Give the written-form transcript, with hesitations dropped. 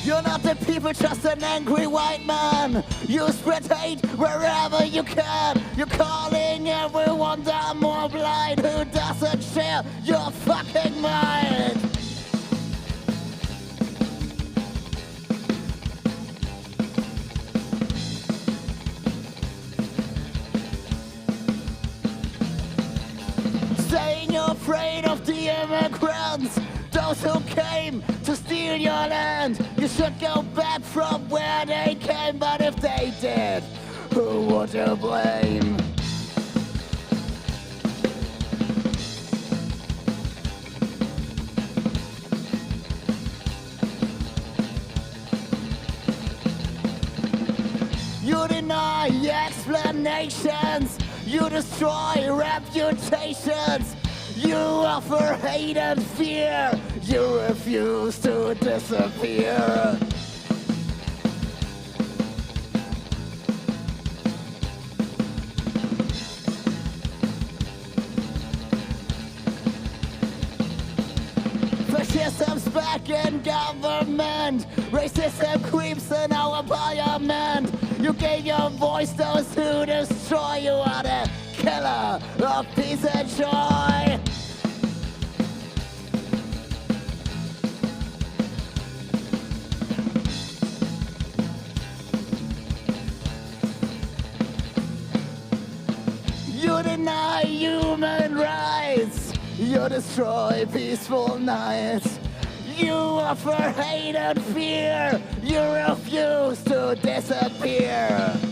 You're not the people, just an angry white man. You spread hate wherever you can. You're calling everyone dumb or blind who doesn't share your fucking mind. Saying you're afraid of the immigrants, those who came to steal your land. You should go back from where they came, but if they did, who would you blame? You deny explanations, you destroy reputations. You offer hate and fear, you refuse to disappear. Fascism's back in government, racism creeps in our parliament. You gave your voice those who destroy, you are the killer of peace and joy. You deny human rights, you destroy peaceful nights. You offer hate and fear, you refuse to disappear.